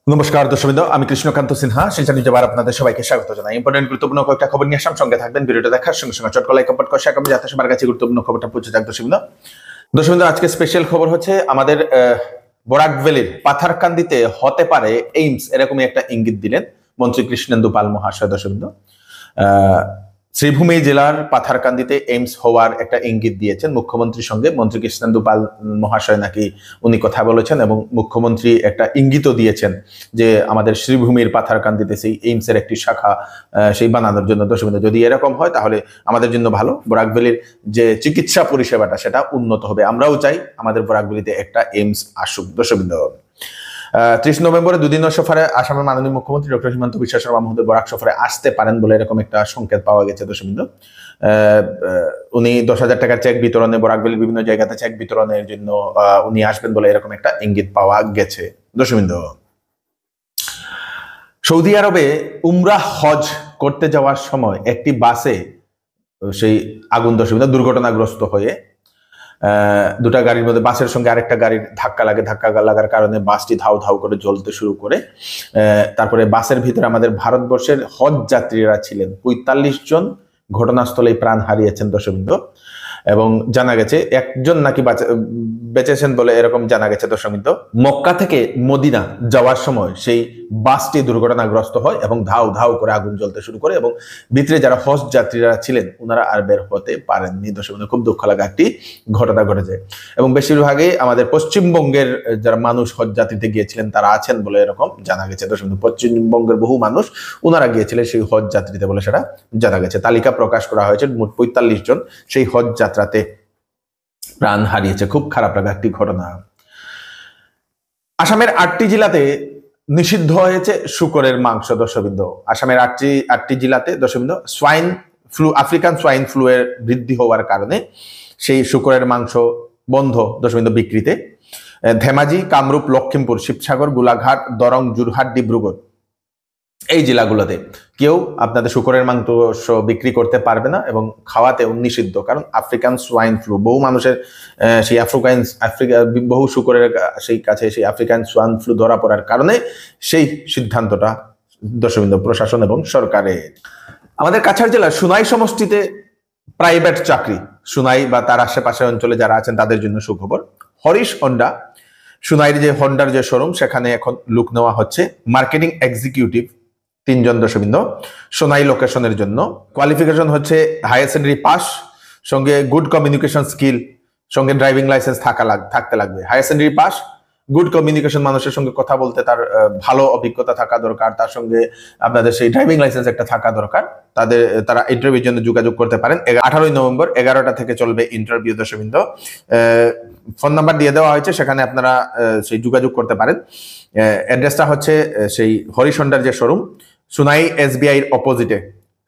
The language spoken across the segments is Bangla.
নমস্কার দর্শকবৃন্দ, আমি কৃষ্ণকান্ত সিনহা শিলচর নিউজে আপনাদের সবাইকে স্বাগত জানাই। ইম্পর্টেন্ট গুরুত্বপূর্ণ কয়েকটা খবর নিয়ে আসাম, সঙ্গে থাকবেন। ভিডিওটা দেখার সঙ্গে সঙ্গে চটকল লাইক কমেন্ট করে শেয়ার করবেন যাতে সবার কাছে গুরুত্বপূর্ণ খবরটা পৌঁছে যাক। দর্শকবৃন্দ, আজকে স্পেশাল খবর হচ্ছে আমাদের বরাক ভ্যালির পাথারকান্দিতে হতে পারে এইমস, এরকমই একটা ইঙ্গিত দিলেন মন্ত্রী কৃষ্ণেন্দু পাল মহাশয়। দর্শকবৃন্দ, শ্রীভূমি জেলার পাথারকান্দিতে এইমস হওয়ার একটা ইঙ্গিত দিয়েছেন মুখ্যমন্ত্রীর সঙ্গে মন্ত্রী কৃষ্ণেন্দু পাল মহাশয়। নাকি উনি কথা বলেছেন এবং মুখ্যমন্ত্রী একটা ইঙ্গিতও দিয়েছেন যে আমাদের শ্রীভূমির পাথারকান্দিতে সেই এইমসের একটি শাখা সেই বানানোর জন্য। দর্শকবৃন্দ, যদি এরকম হয় তাহলে আমাদের জন্য ভালো। বরাক ভ্যালির যে চিকিৎসা পরিষেবাটা সেটা উন্নত হবে। আমরাও চাই আমাদের বরাক ভ্যালিতে একটা এইমস আসুক। দর্শকবৃন্দ, 30 নভেম্বরে দুদিনের সফরে আসামের মাননীয় মুখ্যমন্ত্রী ডক্টর হিমন্ত বিশ্ব শর্মা মহোদয় বরাক সফরে আসতে পারেন বলে এরকম একটা সংকেত পাওয়া গেছে। দর্শকবৃন্দ, উনি 10,000 টাকার চেক বিতরণে, বরাক ভ্যালির বিভিন্ন জায়গাতে চেক বিতরণের জন্য উনি আসবেন বলে এরকম একটা ইঙ্গিত পাওয়া গেছে। দর্শকবৃন্দ, সৌদি আরবে উমরাহ হজ করতে যাওয়ার সময় একটি বাসে সেই আগুন, দর্শকবৃন্দ, দুর্ঘটনাগ্রস্ত হয়ে দুটা গাড়ির মধ্যে বাসের সঙ্গে আরেকটা গাড়ির ধাক্কা লাগার কারণে বাসটি ধাউ ধাউ করে জ্বলতে শুরু করে। তারপরে বাসের ভিতরে আমাদের ভারতবর্ষের হজ যাত্রীরা ছিলেন 45 জন, ঘটনাস্থলেই প্রাণ হারিয়েছেন। দর্শকবৃন্দ, এবং জানা গেছে একজন নাকি বেঁচেছেন বলে এরকম জানা গেছে। দর্শকবৃন্দ, মক্কা থেকে মদিনা যাওয়ার সময় সেই বাসটি দুর্ঘটনাগ্রস্ত হয় এবং ধাউ ধাউ করে আগুন জ্বলতে শুরু করে এবং ভিতরে যারা হজ যাত্রীরা ছিলেন ওনারা আর বের হতে পারেননি। দর্শকবৃন্দ, খুব দুঃখ লাগা একটি ঘটনা ঘটেছে এবং বেশিরভাগই আমাদের পশ্চিমবঙ্গের যারা মানুষ হজ যাত্রীতে গিয়েছিলেন তারা আছেন বলে এরকম জানা গেছে। দর্শকবৃন্দ, পশ্চিমবঙ্গের বহু মানুষ ওনারা গিয়েছিলেন সেই হজ যাত্রীতে বলে সেটা জানা গেছে। তালিকা প্রকাশ করা হয়েছে, মোট 45 জন সেই হজ যাত্রাতে প্রাণ হারিয়েছে। খুব খারাপ লাগা একটি ঘটনা। আসামের 8টি জেলাতে নিষিদ্ধ হয়েছে শূকরের মাংস। দর্শকবৃন্দ, আসামের 8টি জেলাতে দর্শকবৃন্দ swine flu, African swine flu এর বৃদ্ধি হওয়ার কারণে সেই শূকরের মাংস বন্ধ। দর্শকবৃন্দ, বিক্রিতে ধেমাজি, কামরূপ, লক্ষিমপুর, শিবসাগর, গোলাঘাট, দরং, যোরহাট, ডিব্রুগড় এই জেলাগুলোতে কেউ আপনাদের শূকরের মাংস বিক্রি করতে পারবে না এবং খাওয়াতেও নিষিদ্ধ। কারণ আফ্রিকান সোয়াইন ফ্লু, বহু মানুষের সেই বহু শূকরের সেই কাছে সেই আফ্রিকান সোয়াইন ফ্লু ধরা পড়ার কারণে সেই সিদ্ধান্তটা দর্শকবৃন্দ প্রশাসন এবং সরকারের। আমাদের কাছাড় জেলার সুনাই সমষ্টিতে প্রাইভেট চাকরি, সুনাই বা তার আশেপাশের অঞ্চলে যারা আছেন তাদের জন্য সুখবর। হরিশ হন্ডা, সুনাইয়ের যে হন্ডার যে শোরুম সেখানে এখন লোক নেওয়া হচ্ছে, মার্কেটিং এক্সিকিউটিভ 3 জন। দর্শকবৃন্দ, সোনাই লোকেশনের জন্য কোয়ালিফিকেশন হচ্ছে হায়ার সেকেন্ডারি পাস, সঙ্গে গুড কমিউনিকেশন স্কিল, সঙ্গে ড্রাইভিং লাইসেন্স থাকতে লাগবে। Higher secondary pass, good communication, মানুষের সঙ্গে কথা বলতে তার ভালো অভিজ্ঞতা থাকা দরকার, তার সঙ্গে আপনাদের সেই ড্রাইভিং লাইসেন্স একটা থাকা দরকার। তারা ইন্টারভিউর জন্য যোগাযোগ করতে পারেন। 18 নভেম্বর 11টা থেকে চলবে ইন্টারভিউ। দর্শকবৃন্দ, ফোন নাম্বার দিয়ে দেওয়া হয়েছে, সেখানে আপনারা সেই যোগাযোগ করতে পারেন। অ্যাড্রেসটা হচ্ছে সেই হরিশ হন্ডার যে শোরুম, সুনাই SBI এর অপোজিটে,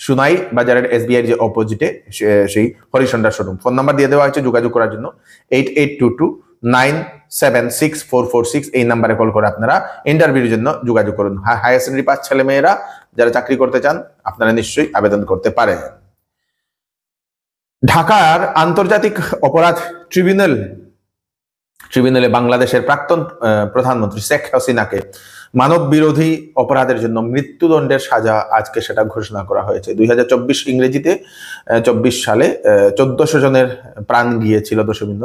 সুনাই বাজারের SBI এর যে অপোজিটে সেই হরিশ হন্ডার শোরুম। ফোন নাম্বার দিয়ে দেওয়া হয়েছে যোগাযোগ করার জন্য 8822976446। এই নাম্বারে কল করে আপনারা ইন্টারভিউর জন্য যোগাযোগ করুন। হায়ার সেকেন্ডারি পাস ছেলে মেয়েরা যারা চাকরি করতে চান আপনারা নিশ্চয়ই আবেদন করতে পারেন। ঢাকার আন্তর্জাতিক অপরাধ ট্রিব্যুনালে বাংলাদেশের প্রাক্তন প্রধানমন্ত্রী শেখ হাসিনাকে মানব বিরোধী অপরাধের জন্য মৃত্যুদণ্ডের সাজা আজকে সেটা ঘোষণা করা হয়েছে। 2024 ইংরেজিতে 24 সালে 1400 জনের প্রাণ গিয়েছিল। দর্শকবৃন্দ,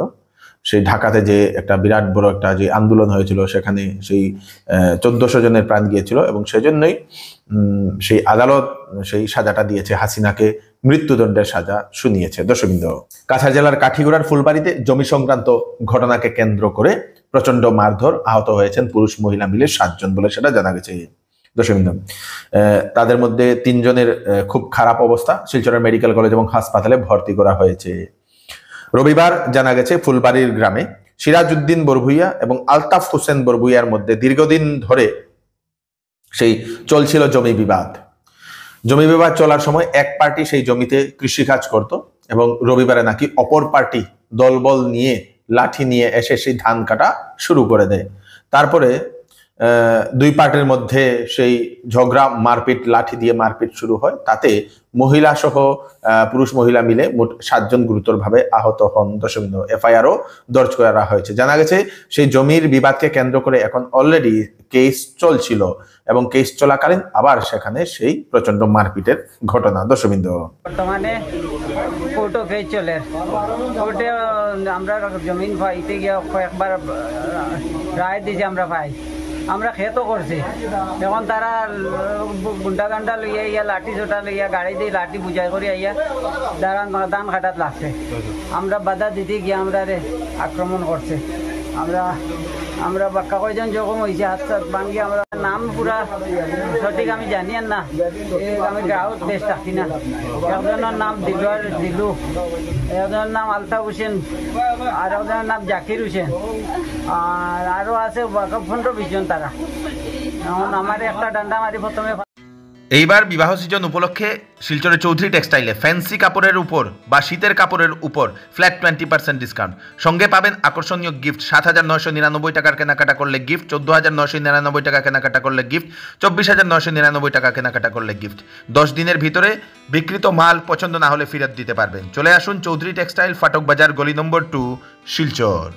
সেই ঢাকাতে যে একটা বিরাট বড় একটা যে আন্দোলন হয়েছিল সেখানে সেই 1400 জনের প্রাণ গিয়েছিল এবং সেজন্যই সেই আদালত সেই সাজাটা দিয়েছে, হাসিনাকে মৃত্যুদণ্ডের সাজা শুনিয়েছে। দর্শকবৃন্দ, কাছাড় জেলার কাঠিগড়ার ফুলবাড়িতে জমি সংক্রান্ত ঘটনাকে কেন্দ্র করে প্রচন্ড মারধর, আহত হয়েছেন পুরুষ মহিলা মিলে 7 জন বলে সেটা জানা গেছে। দর্শকবৃন্দ, তাদের মধ্যে 3 জনের খুব খারাপ অবস্থা, শিলচরের মেডিকেল কলেজ এবং হাসপাতালে ভর্তি করা হয়েছে। রবিবার জানা গেছে ফুলবাড়ির গ্রামে সিরাজউদ্দিন বরভুইয়া এবং আলতাফ হোসেন বরভুইয়ার মধ্যে দীর্ঘদিন ধরে সেই চলছিল জমি বিবাদ চলার সময় এক পার্টি সেই জমিতে কৃষিকাজ করত এবং রবিবারে নাকি অপর পার্টি দলবল নিয়ে লাঠি নিয়ে এসে সেই ধান কাটা শুরু করে দেয়। তারপরে দুই পার্টির মধ্যে সেই ঝগড়া, মারপিট, লাঠি দিয়ে মারপিট শুরু হয়। তাতে মহিলা সহ পুরুষ মহিলা মিলে মোট 7 জন গুরুতরভাবে আহত হন। দর্শকবৃন্দ, এফআইআরও দর্জ করা হয়েছে। জানা গেছে সেই জমির বিবাদকে কেন্দ্র করে এখন অলরেডি কেস চলছিল এবং কেস চলাকালীন আবার সেখানে সেই প্রচন্ড মারপিটের ঘটনা। দর্শকবৃন্দ, বর্তমানে কোর্টও কেস চলে, কোর্টে আমরা জমিন পাইতে গিয়ে কয়েকবার রায় দিয়েছি, আমরা খেতো করছি। এখন তারা গুন্ডা গান্ডা লইয়া ইয়া লাঠি চোটা লইয়া গাড়ি দিয়ে লাঠি বুঝাই করে আইয়া দান খাটাত লাগছে। আমরা বাধা দিতে গিয়ে আমরা আক্রমণ করছে। আমরা বাক্কা কয়জন জখম হয়েছে, হাত সাত ভাঙ্গি। আমরা নাম পুরা সঠিক আমি জানি না, আমি গ্রাহক দেশ থাকি না। একজনের নাম দিলু, একজনের নাম আলতাফ হোসেন, আর একজনের নাম জাকির হোসেন, আর আরো আছে 15-20 জন। তারা এখন আমার একটা ডান্ডা মারি প্রথমে। এইবার বিবাহ সিজন উপলক্ষে শিলচরের চৌধুরী টেক্সটাইলে ফ্যান্সি কাপড়ের উপর বা শীতের কাপড়ের উপর ফ্ল্যাট 20% ডিসকাউন্ট। সঙ্গে পাবেন আকর্ষণীয় গিফট। 7,999 টাকার কেনাকাটা করলে গিফট, 14,999 টাকা কেনাকাটা করলে গিফট, 24,999 টাকা কেনাকাটা করলে গিফট। 10 দিনের ভিতরে বিক্রিত মাল পছন্দ না হলে ফেরত দিতে পারবেন। চলে আসুন চৌধুরী টেক্সটাইল, ফাটক বাজার, গলি নম্বর 2, শিলচর।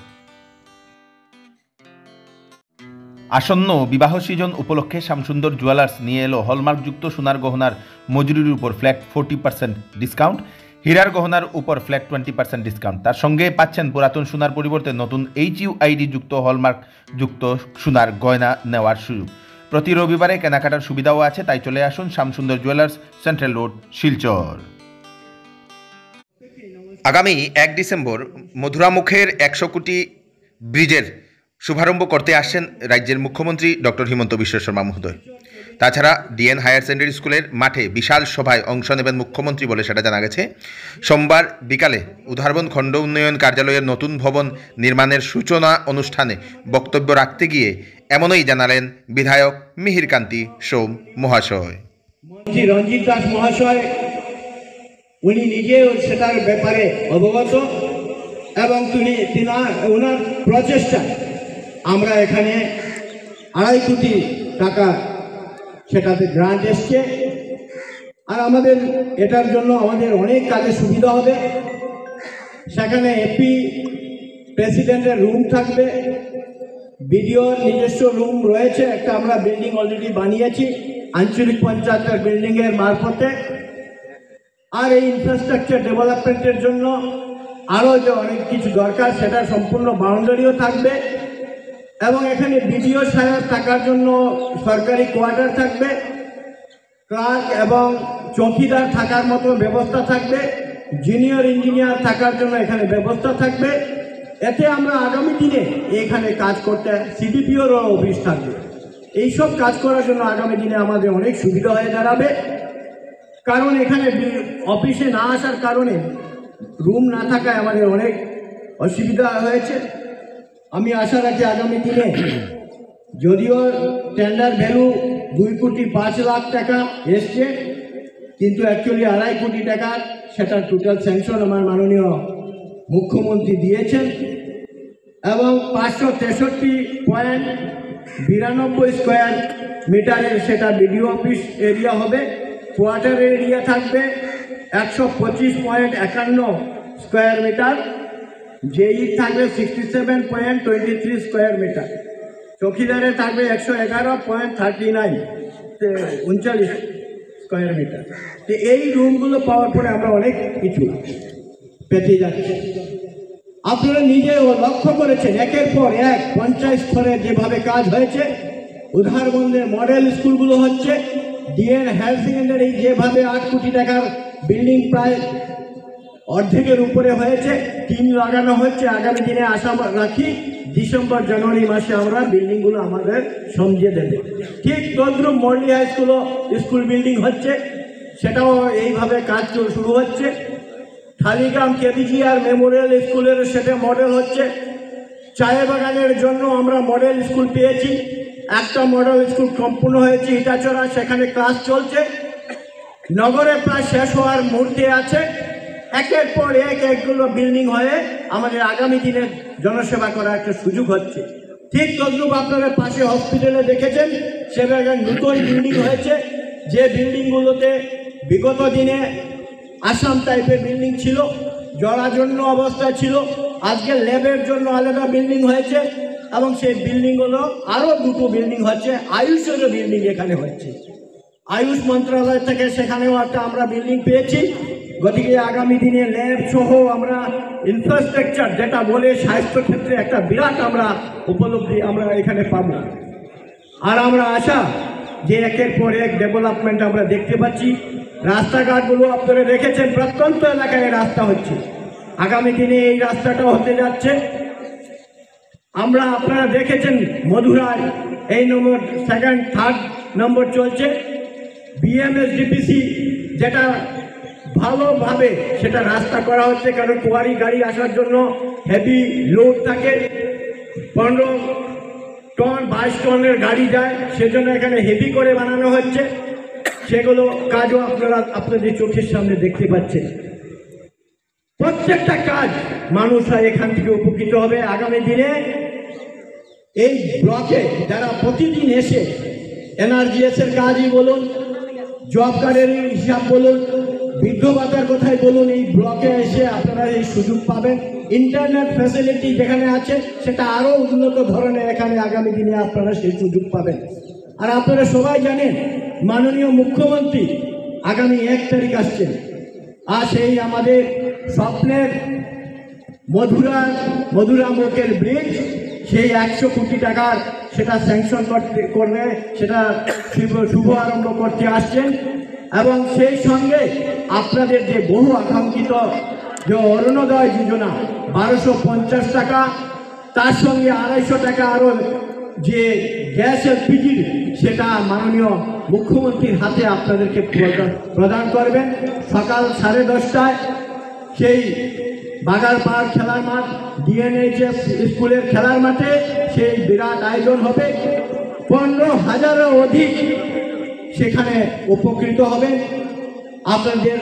আসন্ন বিবাহ সিজন উপলক্ষে শ্যামসুন্দর জুয়েলার্স নিয়ে এলো হলমার্কযুক্ত সোনার গহনার মজুরির উপর ফ্ল্যাট 40% ডিসকাউন্ট, হীরার গহনার উপর ফ্ল্যাট 20% ডিসকাউন্ট। তার সঙ্গে পাচ্ছেন পুরাতন সোনার পরিবর্তে নতুন HUID যুক্ত হলমার্কযুক্ত সোনার গয়না নেওয়ার সুযোগ। প্রতি রবিবারে কেনাকাটার সুবিধাও আছে, তাই চলে আসুন Shyamsundar jewellers, central road, Silchar. আগামী 1 ডিসেম্বর মধুরামুখের 100 কোটি ব্রিজের শুভারম্ভ করতে আসছেন রাজ্যের মুখ্যমন্ত্রী ডক্টর হিমন্ত বিশ্ব শর্মা মহোদয়। তাছাড়া ডিএন হায়ার সেকেন্ডারি স্কুলের মাঠে বিশাল সভায় অংশ নেবেন মুখ্যমন্ত্রী বলে সেটা জানা গেছে। সোমবার বিকালে উধারবন খণ্ড উন্নয়ন কার্যালয়ের নতুন ভবন নির্মাণের সূচনা অনুষ্ঠানে বক্তব্য রাখতে গিয়ে এমনই জানালেন বিধায়ক মিহিরকান্তি সোম মহাশয়। মন্ত্রী রঞ্জিত দাস মহাশয় উনি নিজেও সেটার ব্যাপারে অবগত এবং ওনার প্রচেষ্টা আমরা এখানে 2.5 কোটি টাকা সেটাতে গ্রান্ট এসছে। আর আমাদের এটার জন্য আমাদের অনেক কাজে সুবিধা হবে। সেখানে এপি প্রেসিডেন্টের রুম থাকবে, বিডিওর নিজস্ব রুম রয়েছে, একটা আমরা বিল্ডিং অলরেডি বানিয়েছি আঞ্চলিক পঞ্চায়েতের বিল্ডিংয়ের মারফতে। আর এই ইনফ্রাস্ট্রাকচার ডেভেলপমেন্টের জন্য আরও যে অনেক কিছু দরকার সেটা সম্পূর্ণ বাউন্ডারিও থাকবে এবং এখানে বিডিও সাহেব থাকার জন্য সরকারি কোয়ার্টার থাকবে, ক্লার্ক এবং চৌকিদার থাকার মতো ব্যবস্থা থাকবে, জুনিয়র ইঞ্জিনিয়ার থাকার জন্য এখানে ব্যবস্থা থাকবে। এতে আমরা আগামী দিনে এখানে কাজ করতে সিডিপিওর অফিস থাকবে। এইসব কাজ করার জন্য আগামী দিনে আমাদের অনেক সুবিধা হয়ে দাঁড়াবে। কারণ এখানে অফিসে না আসার কারণে রুম না থাকায় আমাদের অনেক অসুবিধা হয়েছে। আমি আশা রাখি আগামী দিনে, যদিও টেন্ডার ভ্যালু 2,05,00,000 টাকা এসছে, কিন্তু অ্যাকচুয়ালি 2.5 কোটি টাকা সেটা টোটাল স্যাংশন আমার মাননীয় মুখ্যমন্ত্রী দিয়েছেন এবং 563.92 স্কোয়ার মিটারের সেটা বিডিও অফিস এরিয়া হবে। কোয়ার্টার এরিয়া থাকবে 125.51 স্কোয়ার মিটার, জেই থাকবে 67.23 স্কোয়ার মিটার, চৌকিদারে থাকবে 111.39 স্কোয়ার মিটার। তো এই রুমগুলো পাওয়ার পরে আমরা অনেক কিছু পেতে যাচ্ছি। আপনারা নিজেও লক্ষ্য করেছেন একের পর এক পঞ্চায়েত স্তরে যেভাবে কাজ হয়েছে, উধারবন্দের মডেল স্কুলগুলো হচ্ছে, ডিএন হায়ার সেকেন্ডারি যেভাবে 8 কোটি টাকার বিল্ডিং প্রায় অর্ধেকের উপরে হয়েছে, টিন লাগানো হচ্ছে। আগামী দিনে আশা রাখি ডিসেম্বর জানুয়ারি মাসে আমরা বিল্ডিংগুলো আমাদের সমঝিয়ে দেবে। ঠিক তদ্রুপ মল্লি হাই স্কুল বিল্ডিং হচ্ছে, সেটাও এইভাবে কাজ শুরু হচ্ছে। থালিগ্রাম কেবিজিআর মেমোরিয়াল স্কুলের সেটা মডেল হচ্ছে। চায়ে বাগানের জন্য আমরা মডেল স্কুল পেয়েছি, একটা মডেল স্কুল সম্পূর্ণ হয়েছে ইটাচড়া, সেখানে ক্লাস চলছে। নগরে প্রায় শেষ হওয়ার মুহূর্তে আছে। একের পর একগুলো বিল্ডিং হয়ে আমাদের আগামী দিনে জনসেবা করার একটা সুযোগ হচ্ছে। ঠিক তদ্রুপ আপনারা পাশে হসপিটালে দেখেছেন, সেখানে নতুন বিল্ডিং হয়েছে, যে বিল্ডিংগুলোতে বিগত দিনে আসাম টাইপের বিল্ডিং ছিল, জরাজীর্ণ অবস্থায় ছিল। আজকে ল্যাবের জন্য আলাদা বিল্ডিং হয়েছে এবং সেই বিল্ডিংগুলো আরও দুটো বিল্ডিং হচ্ছে, আয়ুষেরও বিল্ডিং এখানে হচ্ছে। আয়ুষ মন্ত্রণালয় থেকে সেখানেও একটা আমরা বিল্ডিং পেয়েছি। গতিকে আগামী দিনে ল্যাব সহ আমরা ইনফ্রাস্ট্রাকচার যেটা বলে স্বাস্থ্যক্ষেত্রে একটা বিরাট আমরা উপলব্ধি আমরা এখানে পাবো। আর আমরা আশা যে একের পর এক ডেভেলপমেন্ট আমরা দেখতে পাচ্ছি। রাস্তাঘাটগুলো আপনারা দেখেছেন, প্রত্যন্ত এলাকায় রাস্তা হচ্ছে, আগামী দিনে এই রাস্তাটা হতে যাচ্ছে। আমরা আপনারা দেখেছেন মধুরায় এই নম্বর 2nd 3rd নম্বর চলছে। বিএমএসডিপিসি যেটা ভালোভাবে সেটা রাস্তা করা হচ্ছে, কারণ কোয়ারি গাড়ি আসার জন্য হেভি লোড থাকে, 15 টন 22 টনের গাড়ি যায়, সেজন্য এখানে হেভি করে বানানো হচ্ছে। সেগুলো কাজও আপনারা আপনাদের চোখের সামনে দেখতে পাচ্ছেন। প্রত্যেকটা কাজ মানুষরা এখান থেকে উপকৃত হবে। আগামী দিনে এই ব্লকে যারা প্রতিদিন এসে এনআরজিএস এর কাজই বলুন, জব কার্ডের হিসাব বলুন, বৃদ্ধ ভাতার কথাই বলুন, এই ব্লকে এসে আপনারা এই সুযোগ পাবেন। ইন্টারনেট ফ্যাসিলিটি যেখানে আছে সেটা আরও উন্নত ধরনের এখানে আগামী দিনে আপনারা সেই সুযোগ পাবেন। আর আপনারা সবাই জানেন মাননীয় মুখ্যমন্ত্রী আগামী 1 তারিখ আসছেন, আর সেই আমাদের স্বপ্নের মধুরা মোকের ব্রিজ, সেই 100 কোটি টাকার সেটা স্যাংশন করবে, সেটা শুভ আরম্ভ করতে আসছেন। এবং সেই সঙ্গে আপনাদের যে বহু আকাঙ্ক্ষিত যে অরুণোদয় যোজনা 1250 টাকা, তার সঙ্গে 250 টাকা আরও যে গ্যাস এলপিজি, সেটা মাননীয় মুখ্যমন্ত্রীর হাতে আপনাদেরকে প্রদান করবেন। সকাল 10:30টায় সেই বাগারপাড় খেলার মাঠ, ডিএনএইচএস স্কুলের খেলার মাঠে সেই বিরাট আয়োজন হবে। 15,000-এরও অধিক সেখানে উপকৃত হবেন। আপনাদের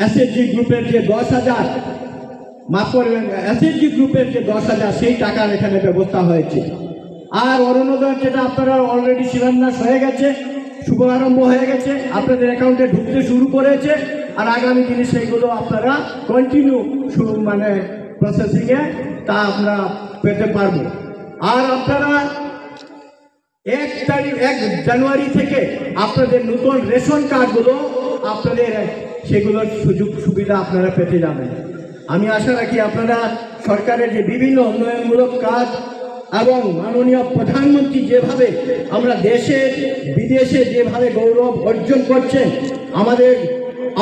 এসএসজি গ্রুপের যে 10,000, মাফ করবেন, এসএসজি গ্রুপের যে 10,000 সেই টাকার এখানে ব্যবস্থা হয়েছে। আর অরুণোদয় যেটা আপনারা অলরেডি শিলান্যাস হয়ে গেছে, শুভারম্ভ হয়ে গেছে, আপনাদের অ্যাকাউন্টে ঢুকতে শুরু করেছে। আর আগামী দিনে সেইগুলো আপনারা কন্টিনিউ মানে প্রসেসিংয়ে তা আমরা পেতে পারবো। আর আপনারা 1 জানুয়ারি থেকে আপনাদের নতুন রেশন কার্ডগুলো আপনাদের সেগুলোর সুযোগ সুবিধা আপনারা পেতে যাবেন। আমি আশা রাখি আপনারা সরকারের যে বিভিন্ন উন্নয়নমূলক কাজ এবং মাননীয় প্রধানমন্ত্রী যেভাবে আমরা দেশে বিদেশে যেভাবে গৌরব অর্জন করছেন, আমাদের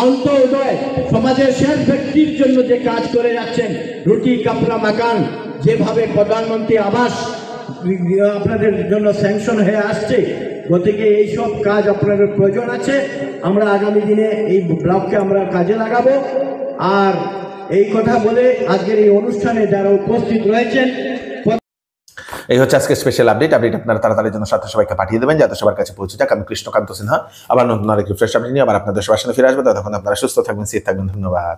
অন্তোদয় সমাজের শেষ ব্যক্তির জন্য যে কাজ করে যাচ্ছেন, রুটি কাপড়া মাকান, যেভাবে প্রধানমন্ত্রী আবাস আপনাদের জন্য স্যাংশন হয়ে আসছে, গতিকে এইসব কাজ আপনাদের প্রয়োজন আছে। আমরা আগামী দিনে এই ব্লককে আমরা কাজে লাগাবো। আর এই কথা বলে আজকের এই অনুষ্ঠানে যারা উপস্থিত রয়েছেন, এই হচ্ছে আজকে স্পেশাল আপডেট আপনারা তাড়াতাড়ির জন্য সাথে সবাইকে পাঠিয়ে দেবেন যাতে সবার কাছে পৌঁছে যাক। আমি কৃষ্ণকান্ত সিনহা আবার নতুন আরেকটি ফ্রেশ আপডেট নিয়ে আবার আপনাদের সবার সামনে ফিরে আসবো। ততক্ষণ আপনারা সুস্থ থাকবেন, সেফ থাকবেন। ধন্যবাদ।